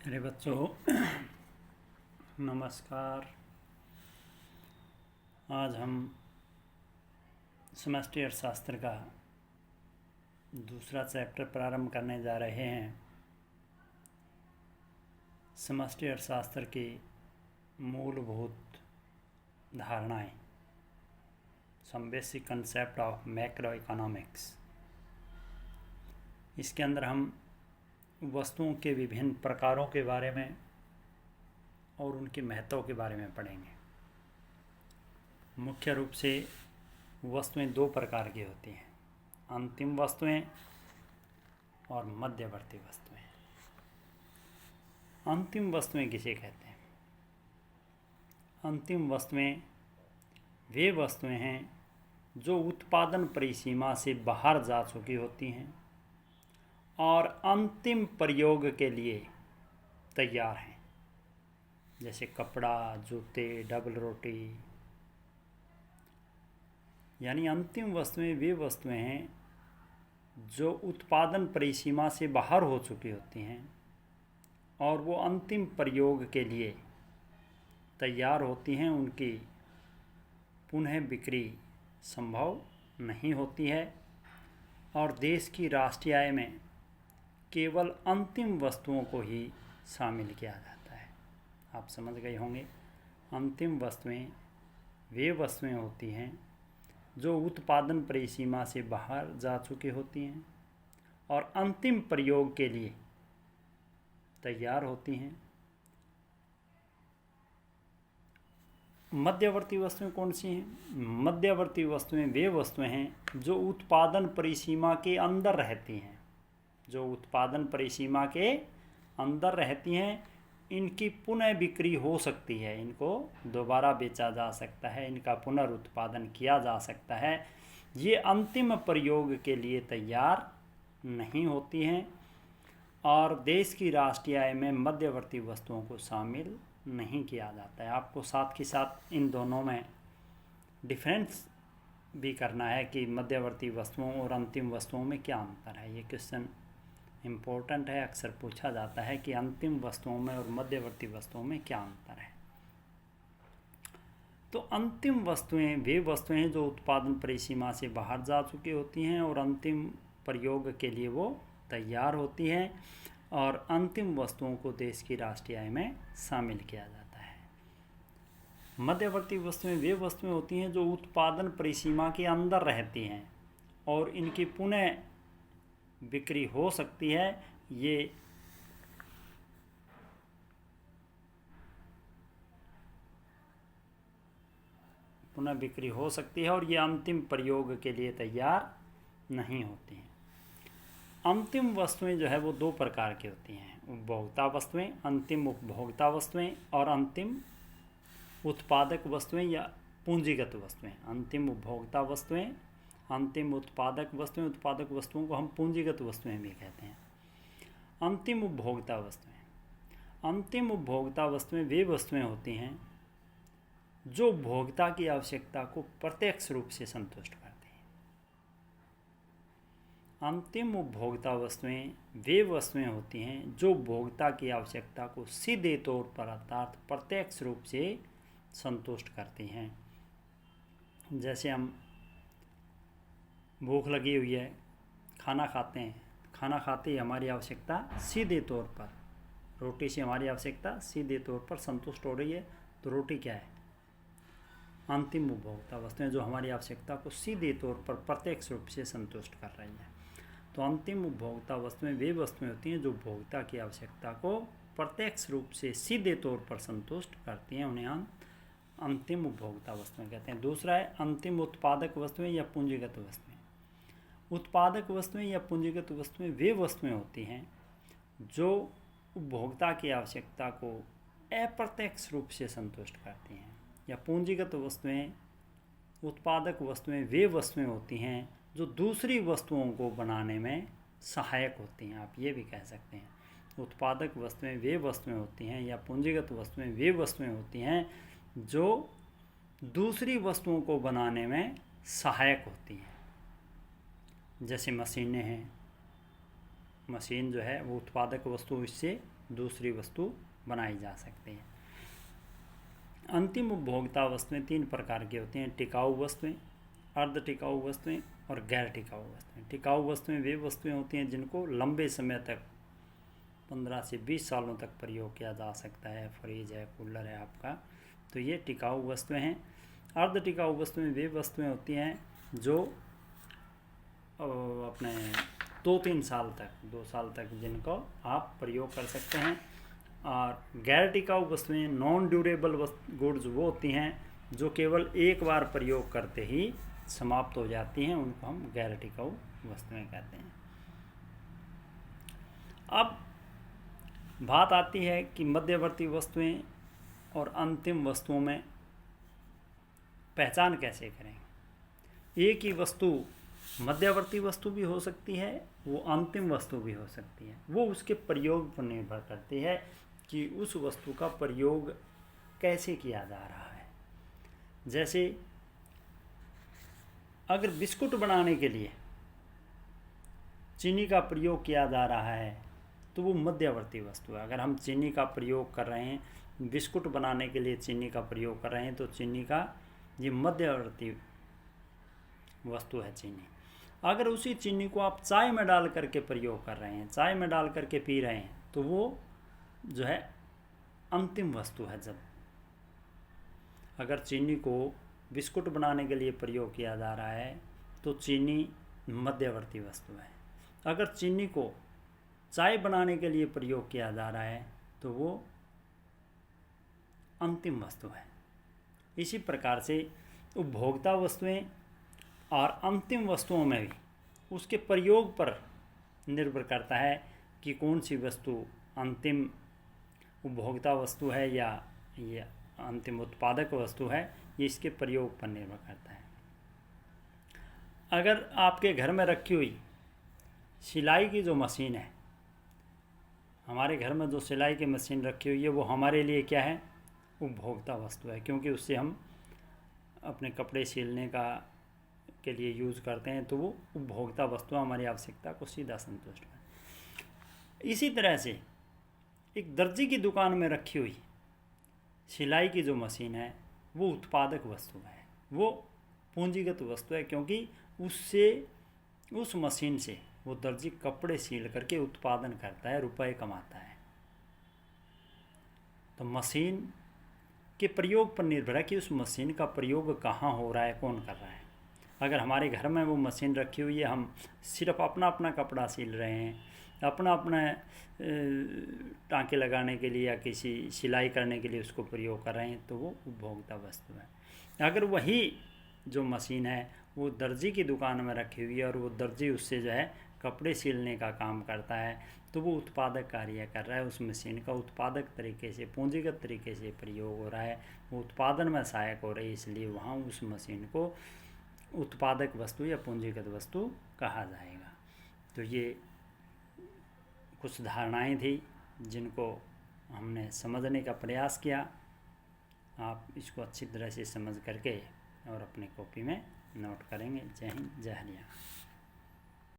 प्यारे बच्चों, नमस्कार। आज हम समष्टि अर्थशास्त्र का दूसरा चैप्टर प्रारंभ करने जा रहे हैं। समष्टि अर्थशास्त्र की मूलभूत धारणाएं, some basic concept of macro economics. इसके अंदर हम वस्तुओं के विभिन्न प्रकारों के बारे में और उनके महत्व के बारे में पढ़ेंगे। मुख्य रूप से वस्तुएं दो प्रकार की होती हैं, अंतिम वस्तुएं और मध्यवर्ती वस्तुएं। अंतिम वस्तुएं किसे कहते हैं? अंतिम वस्तुएं वे वस्तुएं हैं जो उत्पादन परिसीमा से बाहर जा चुकी होती हैं और अंतिम प्रयोग के लिए तैयार हैं, जैसे कपड़ा, जूते, डबल रोटी। यानी अंतिम वस्तुएं वे वस्तुएं हैं जो उत्पादन परिसीमा से बाहर हो चुकी होती हैं और वो अंतिम प्रयोग के लिए तैयार होती हैं। उनकी पुनः बिक्री संभव नहीं होती है और देश की राष्ट्रीय आय में केवल अंतिम वस्तुओं को ही शामिल किया जाता है। आप समझ गए होंगे, अंतिम वस्तुएं वे वस्तुएं होती हैं जो उत्पादन परिसीमा से बाहर जा चुकी होती हैं और अंतिम प्रयोग के लिए तैयार होती हैं। मध्यवर्ती वस्तुएं कौन सी हैं? मध्यवर्ती वस्तुएं वे वस्तुएं हैं जो उत्पादन परिसीमा के अंदर रहती हैं, जो उत्पादन परिसीमा के अंदर रहती हैं। इनकी पुनः बिक्री हो सकती है, इनको दोबारा बेचा जा सकता है, इनका पुनर्उत्पादन किया जा सकता है। ये अंतिम प्रयोग के लिए तैयार नहीं होती हैं और देश की राष्ट्रीय आय में मध्यवर्ती वस्तुओं को शामिल नहीं किया जाता है। आपको साथ के साथ इन दोनों में डिफरेंस भी करना है कि मध्यवर्ती वस्तुओं और अंतिम वस्तुओं में क्या अंतर है। ये क्वेश्चन इम्पोर्टेंट है, अक्सर पूछा जाता है कि अंतिम वस्तुओं में और मध्यवर्ती वस्तुओं में क्या अंतर है। तो अंतिम वस्तुएं वे वस्तुएं जो उत्पादन परिसीमा से बाहर जा चुकी होती हैं और अंतिम प्रयोग के लिए वो तैयार होती हैं और अंतिम वस्तुओं को देश की राष्ट्रीय आय में शामिल किया जाता है। मध्यवर्ती वस्तुएं वे वस्तुएं होती हैं जो उत्पादन परिसीमा के अंदर रहती हैं और इनकी पुनः बिक्री हो सकती है। ये पुनः बिक्री हो सकती है और ये अंतिम प्रयोग के लिए तैयार नहीं होती हैं। अंतिम वस्तुएं जो है वो दो प्रकार की होती हैं, उपभोक्ता वस्तुएं, अंतिम उपभोक्ता वस्तुएं और अंतिम उत्पादक वस्तुएं या पूंजीगत वस्तुएं। अंतिम उपभोक्ता वस्तुएं, अंतिम उत्पादक वस्तुएं। उत्पादक वस्तुओं को हम पूंजीगत वस्तुएं भी कहते हैं। अंतिम उपभोक्ता वस्तुएं, अंतिम उपभोक्ता वस्तुएं वे वस्तुएं होती हैं जो उपभोक्ता की आवश्यकता को प्रत्यक्ष रूप से संतुष्ट करती हैं। अंतिम उपभोक्ता वस्तुएं वे वस्तुएं होती हैं जो उपभोक्ता की आवश्यकता को सीधे तौर पर अर्थात प्रत्यक्ष रूप से संतुष्ट करती हैं। जैसे हम भूख लगी हुई है, खाना खाते हैं, खाना खाते ही हमारी आवश्यकता सीधे तौर पर, रोटी से हमारी आवश्यकता सीधे तौर पर संतुष्ट हो रही है। तो रोटी क्या है? अंतिम उपभोक्ता वस्तुएं जो हमारी आवश्यकता को सीधे तौर पर प्रत्यक्ष रूप से संतुष्ट कर रही हैं। तो अंतिम उपभोक्ता वस्तुएं वे वस्तुएं होती हैं जो उपभोक्ता की आवश्यकता को प्रत्यक्ष रूप से सीधे तौर पर संतुष्ट करती हैं, उन्हें हम अंतिम उपभोक्ता वस्तुएं कहते हैं। दूसरा है अंतिम उत्पादक वस्तुएं या पूंजीगत वस्तुएं। उत्पादक वस्तुएं या पूंजीगत वस्तुएं वे वस्तुएं होती हैं जो उपभोक्ता की आवश्यकता को अप्रत्यक्ष रूप से संतुष्ट करती हैं। या पूंजीगत वस्तुएं, उत्पादक वस्तुएं वे वस्तुएं होती हैं जो दूसरी वस्तुओं को बनाने में सहायक होती हैं, आप ये भी कह सकते हैं। उत्पादक वस्तुएं वे वस्तुएं होती हैं या पूंजीगत वस्तुएं वे वस्तुएं होती हैं जो दूसरी वस्तुओं को बनाने में सहायक होती हैं। जैसे मशीनें हैं, मशीन जो है वो उत्पादक वस्तु, इससे दूसरी वस्तु बनाई जा सकती है। अंतिम उपभोक्ता वस्तुएं 3 प्रकार की होती हैं, टिकाऊ वस्तुएं, अर्ध टिकाऊ वस्तुएं और गैर टिकाऊ वस्तुएं। टिकाऊ वस्तुएं वे वस्तुएं होती हैं जिनको लंबे समय तक 15 से 20 सालों तक प्रयोग किया जा सकता है। फ्रिज है, कूलर है आपका, तो ये टिकाऊ वस्तुएं हैं। अर्ध टिकाऊ वस्तुएं वे वस्तुएं होती हैं जो अपने 2-3 साल तक, 2 साल तक जिनको आप प्रयोग कर सकते हैं। और गैर टिकाऊ वस्तुएं, नॉन ड्यूरेबल गुड्स वो होती हैं जो केवल एक बार प्रयोग करते ही समाप्त हो जाती हैं, उनको हम गैर टिकाऊ वस्तुएं कहते हैं। अब बात आती है कि मध्यवर्ती वस्तुएं और अंतिम वस्तुओं में पहचान कैसे करें। एक ही वस्तु मध्यवर्ती वस्तु भी हो सकती है, वो अंतिम वस्तु भी हो सकती है। वो उसके प्रयोग पर निर्भर करती है कि उस वस्तु का प्रयोग कैसे किया जा रहा है। जैसे अगर बिस्कुट बनाने के लिए चीनी का प्रयोग किया जा रहा है तो वो मध्यवर्ती वस्तु है। अगर हम चीनी का प्रयोग कर रहे हैं, बिस्कुट बनाने के लिए चीनी का प्रयोग कर रहे हैं, तो चीनी का ये मध्यवर्ती वस्तु है चीनी। अगर उसी चीनी को आप चाय में डाल करके प्रयोग कर रहे हैं, चाय में डाल करके पी रहे हैं, तो वो जो है अंतिम वस्तु है। जब अगर चीनी को बिस्कुट बनाने के लिए प्रयोग किया जा रहा है तो चीनी मध्यवर्ती वस्तु है। अगर चीनी को चाय बनाने के लिए प्रयोग किया जा रहा है तो वो अंतिम वस्तु है। इसी प्रकार से उपभोक्ता वस्तुएं और अंतिम वस्तुओं में भी उसके प्रयोग पर निर्भर करता है कि कौन सी वस्तु अंतिम उपभोक्ता वस्तु है या ये अंतिम उत्पादक वस्तु है, ये इसके प्रयोग पर निर्भर करता है। अगर आपके घर में रखी हुई सिलाई की जो मशीन है, हमारे घर में जो सिलाई की मशीन रखी हुई है, वो हमारे लिए क्या है, उपभोक्ता वस्तु है, क्योंकि उससे हम अपने कपड़े सिलने के लिए यूज़ करते हैं, तो वो उपभोक्ता वस्तु हमारी आवश्यकता को सीधा संतुष्ट है। इसी तरह से एक दर्जी की दुकान में रखी हुई सिलाई की जो मशीन है वो उत्पादक वस्तु है, वो पूंजीगत वस्तु है, क्योंकि उस मशीन से वो दर्जी कपड़े सिल करके उत्पादन करता है, रुपए कमाता है। तो मशीन के प्रयोग पर निर्भर है कि उस मशीन का प्रयोग कहाँ हो रहा है, कौन कर रहा है। अगर हमारे घर में वो मशीन रखी हुई है, हम सिर्फ अपना अपना कपड़ा सिल रहे हैं, अपना अपना टाँके लगाने के लिए या किसी सिलाई करने के लिए उसको प्रयोग कर रहे हैं, तो वो उपभोक्ता वस्तु है। अगर वही जो मशीन है वो दर्जी की दुकान में रखी हुई है और वो दर्जी उससे जो है कपड़े सिलने का काम करता है, तो वो उत्पादक कार्य कर रहा है। उस मशीन का उत्पादक तरीके से, पूंजीगत तरीके से प्रयोग हो रहा है, वो उत्पादन में सहायक हो रही है, इसलिए वहाँ उस मशीन को उत्पादक वस्तु या पूंजीगत वस्तु कहा जाएगा। तो ये कुछ धारणाएं थी जिनको हमने समझने का प्रयास किया। आप इसको अच्छी तरह से समझ करके और अपनी कॉपी में नोट करेंगे। जय हिंद, जय हरियाणा।